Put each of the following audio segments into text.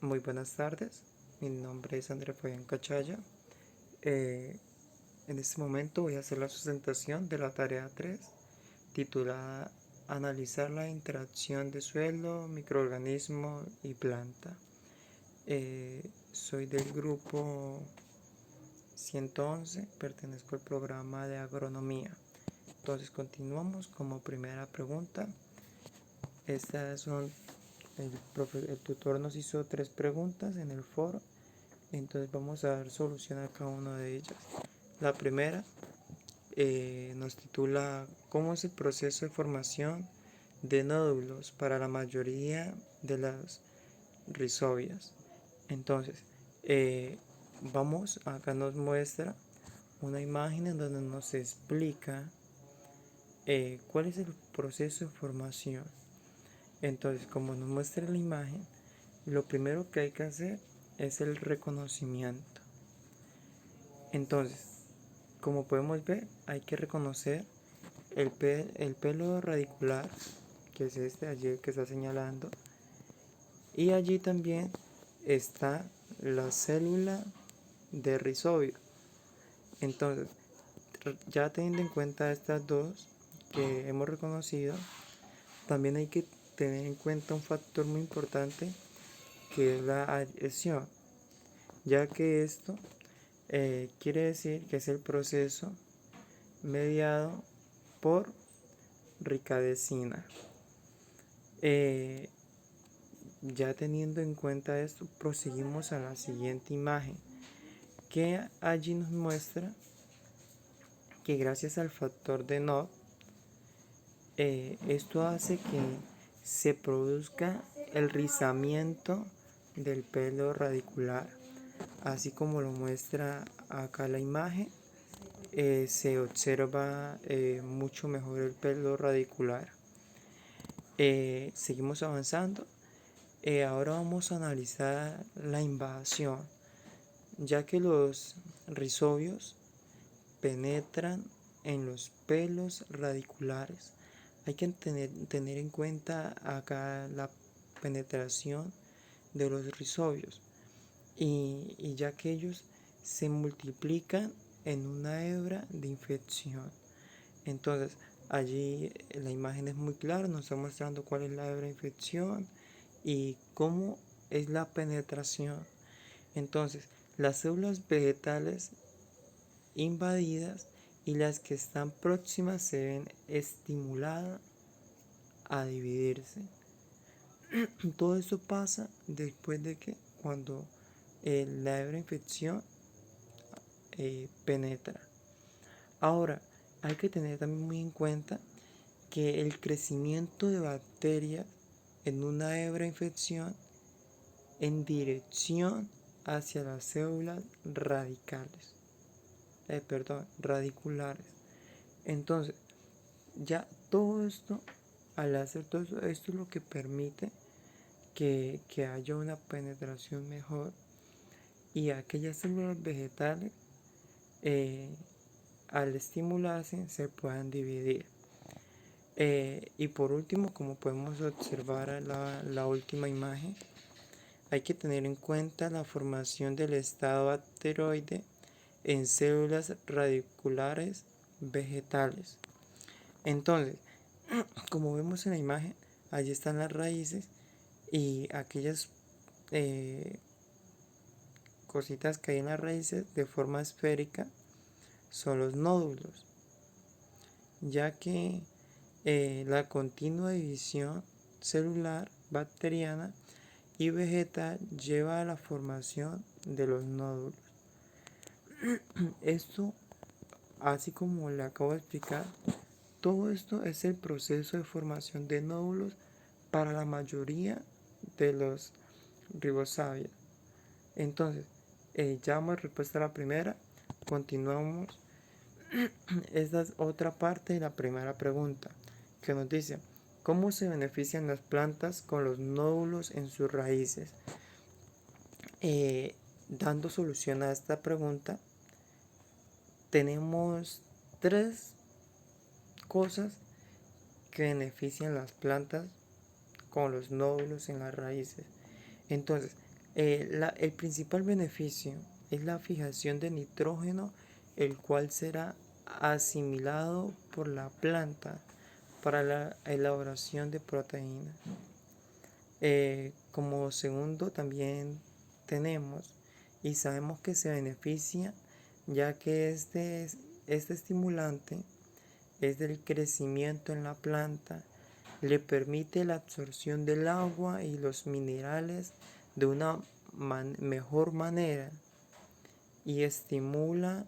Muy buenas tardes, mi nombre es André Fabián Cachaya. Eh, en este momento voy a hacer la sustentación de la tarea 3, titulada Analizar la interacción de suelo, microorganismo y planta. Soy del grupo 111, pertenezco al programa de agronomía. Entonces continuamos como primera pregunta. Estas son, el tutor nos hizo 3 preguntas en el foro. Entonces vamos a dar solución a cada una de ellas. La primera nos titula ¿Cómo es el proceso de formación de nódulos para la mayoría de las rizobias? Entonces, acá nos muestra una imagen en donde nos explica cuál es el proceso de formación. Entonces, como nos muestra la imagen, lo primero que hay que hacer es el reconocimiento. Entonces, como podemos ver, hay que reconocer el pelo radicular, que es este allí que está señalando, y allí también está la célula de rizobio. Entonces, ya teniendo en cuenta estas dos que hemos reconocido, también hay que tener en cuenta un factor muy importante, que es la adhesión, ya que esto quiere decir que es el proceso mediado por ricadesina. Ya teniendo en cuenta esto, proseguimos a la siguiente imagen, que allí nos muestra que gracias al factor de Nod, esto hace que se produzca el rizamiento del pelo radicular, así como lo muestra acá la imagen. Se observa mucho mejor el pelo radicular. Seguimos avanzando. Ahora vamos a analizar la invasión, ya que los rizobios penetran en los pelos radiculares. Hay que tener en cuenta acá la penetración de los rizobios, y ya que ellos se multiplican en una hebra de infección. Entonces, allí la imagen es muy clara, nos está mostrando cuál es la hebra de infección y cómo es la penetración. Entonces, las células vegetales invadidas y las que están próximas se ven estimuladas a dividirse. Todo eso pasa después de que cuando la hebra de infección penetra. Ahora, hay que tener también muy en cuenta que el crecimiento de bacterias en una hebra de infección en dirección hacia las células radiculares. Entonces, ya todo esto, al hacer todo esto, esto es lo que permite que haya una penetración mejor y aquellas células vegetales, al estimularse, se puedan dividir. Y por último, como podemos observar en la última imagen, hay que tener en cuenta la formación del estado bacteroide en células radiculares vegetales. Entonces, como vemos en la imagen, allí están las raíces y aquellas cositas que hay en las raíces de forma esférica son los nódulos, ya que la continua división celular bacteriana y vegetal lleva a la formación de los nódulos. Esto, así como le acabo de explicar, todo esto es el proceso de formación de nódulos para la mayoría de los ribosáceos. Entonces, ya hemos respuesta a la primera. Continuamos. Esta es otra parte de la primera pregunta, que nos dice: ¿cómo se benefician las plantas con los nódulos en sus raíces? Dando solución a esta pregunta, tenemos 3 cosas que benefician las plantas con los nódulos en las raíces. Entonces, El principal beneficio es la fijación de nitrógeno, el cual será asimilado por la planta para la elaboración de proteínas. Como segundo también tenemos y sabemos que se beneficia ya que este estimulante es del crecimiento en la planta, le permite la absorción del agua y los minerales de una mejor manera y estimula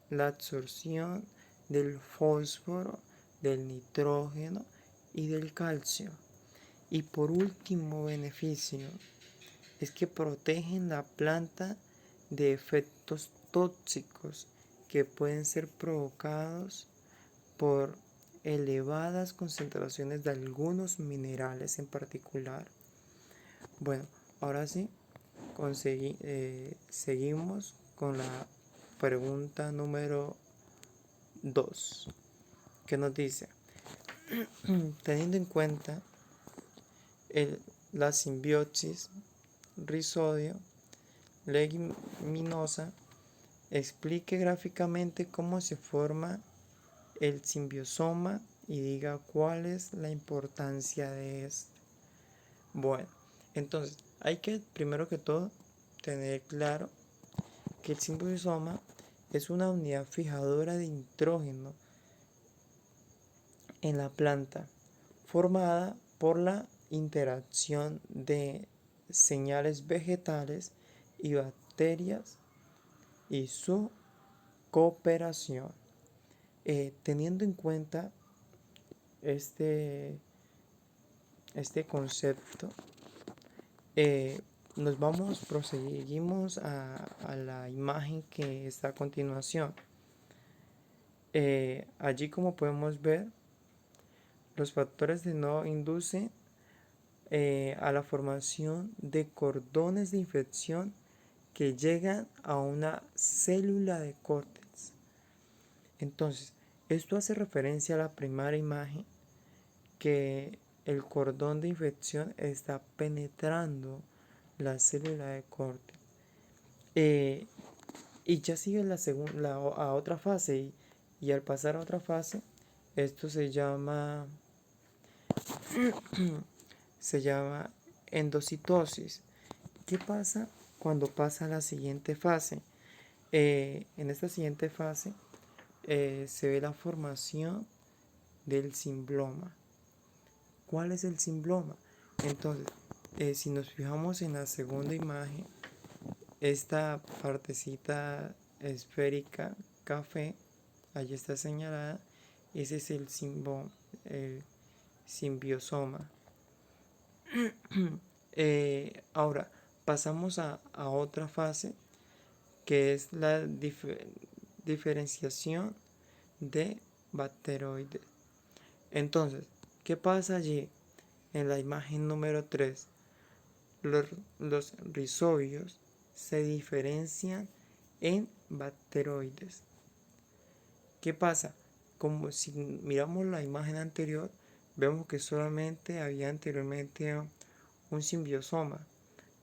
la absorción del fósforo, del nitrógeno y del calcio. Y por último beneficio es que protegen la planta de efectos tóxicos que pueden ser provocados por elevadas concentraciones de algunos minerales en particular. Bueno, ahora sí, seguimos con la pregunta número 2, que nos dice, teniendo en cuenta la simbiosis rizodio-leguminosa, explique gráficamente cómo se forma el simbiosoma y diga cuál es la importancia de esto. Bueno, entonces hay que primero que todo tener claro que el simbiosoma es una unidad fijadora de nitrógeno en la planta formada por la interacción de señales vegetales y bacterias y su cooperación. Teniendo en cuenta este concepto, proseguimos a la imagen que está a continuación. Allí, como podemos ver, los factores de no inducen a la formación de cordones de infección que llegan a una célula de córtex. Entonces, esto hace referencia a la primera imagen, que el cordón de infección está penetrando la célula de córtex. Y ya sigue a otra fase, y al pasar a otra fase, esto se llama endocitosis. ¿Qué pasa cuando pasa a la siguiente fase? En esta siguiente fase se ve la formación del simbloma. ¿Cuál es el simbloma? Entonces, si nos fijamos en la segunda imagen, esta partecita esférica café, allí está señalada, ese es el simbiosoma. Ahora pasamos a otra fase, que es la diferenciación de bacteroides. Entonces, ¿qué pasa allí? En la imagen número 3, los rizobios se diferencian en bacteroides. ¿Qué pasa? Como si miramos la imagen anterior, vemos que solamente había anteriormente un simbiosoma.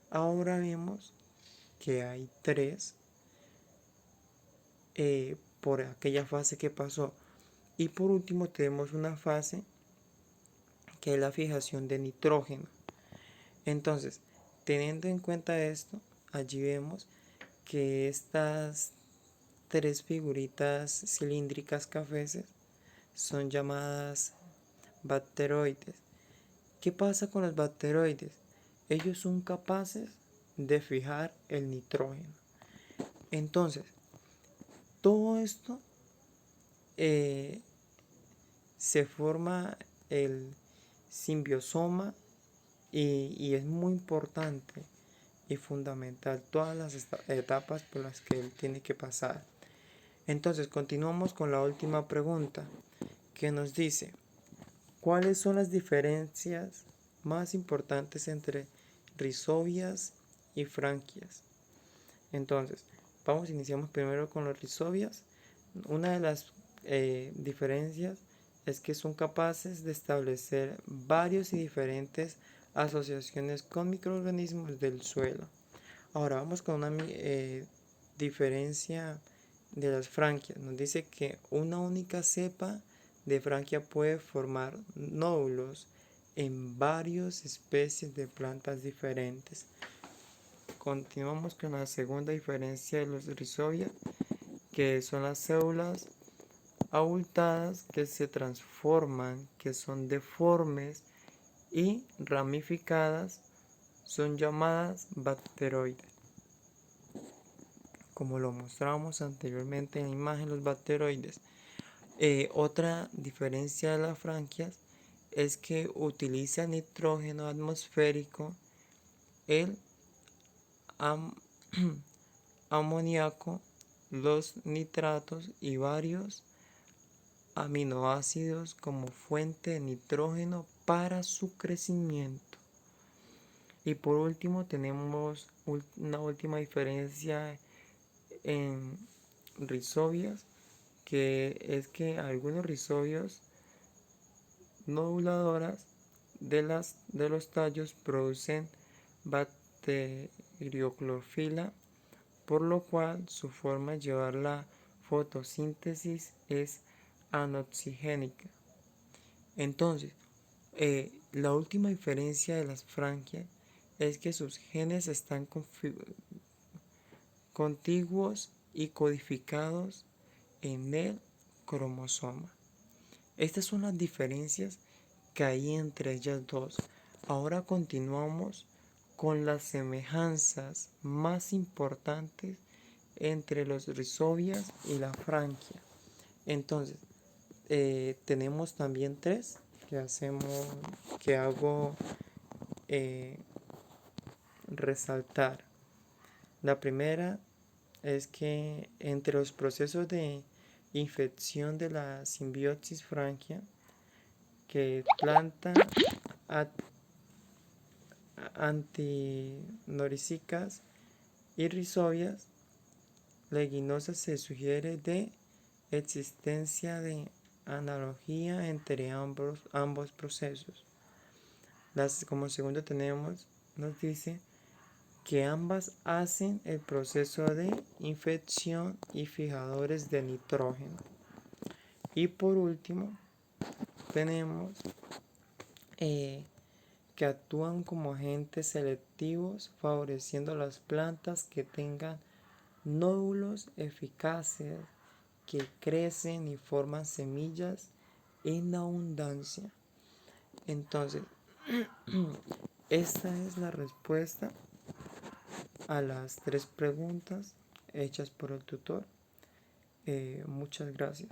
Ahora vemos que hay 3 por aquella fase que pasó. Y por último tenemos una fase que es la fijación de nitrógeno. Entonces, teniendo en cuenta esto, allí vemos que estas 3 figuritas cilíndricas cafeces son llamadas bacteroides. ¿Qué pasa con los bacteroides? Ellos son capaces de fijar el nitrógeno. Entonces, todo esto se forma el simbiosoma y es muy importante y fundamental todas las etapas por las que él tiene que pasar. Entonces, continuamos con la última pregunta, que nos dice: ¿cuáles son las diferencias más importantes entre rizobias y franquias? Entonces, iniciamos primero con los rizobias. Una de las diferencias es que son capaces de establecer varios y diferentes asociaciones con microorganismos del suelo. Ahora vamos con una diferencia de las franquias. Nos dice que una única cepa de franquia puede formar nódulos en varias especies de plantas diferentes. Continuamos con la segunda diferencia de los rhizobias, que son las células abultadas que se transforman, que son deformes y ramificadas, son llamadas bacteroides. Como lo mostramos anteriormente en la imagen, los bacteroides. Otra diferencia de las franquias es que utiliza nitrógeno atmosférico, el amoníaco, los nitratos y varios aminoácidos como fuente de nitrógeno para su crecimiento. Y por último tenemos una última diferencia en rhizobias, que es que algunos rhizobios noduladoras de los tallos producen bacterioclorofila, por lo cual su forma de llevar la fotosíntesis es anoxigénica. Entonces, la última diferencia de las franquias es que sus genes están contiguos y codificados en el cromosoma. Estas son las diferencias que hay entre ellas dos. Ahora continuamos con las semejanzas más importantes entre los rhizobias y la franquia. Entonces, tenemos también tres que hago resaltar. La primera es que entre los procesos de infección de la simbiosis franquia, que planta antinorísicas y rhizobias leguminosas, se sugiere de existencia de analogía entre ambos procesos. Como segundo nos dice que ambas hacen el proceso de infección y fijadores de nitrógeno. Y por último tenemos que actúan como agentes selectivos, favoreciendo las plantas que tengan nódulos eficaces, que crecen y forman semillas en abundancia. Entonces, esta es la respuesta a las tres preguntas hechas por el tutor. Muchas gracias.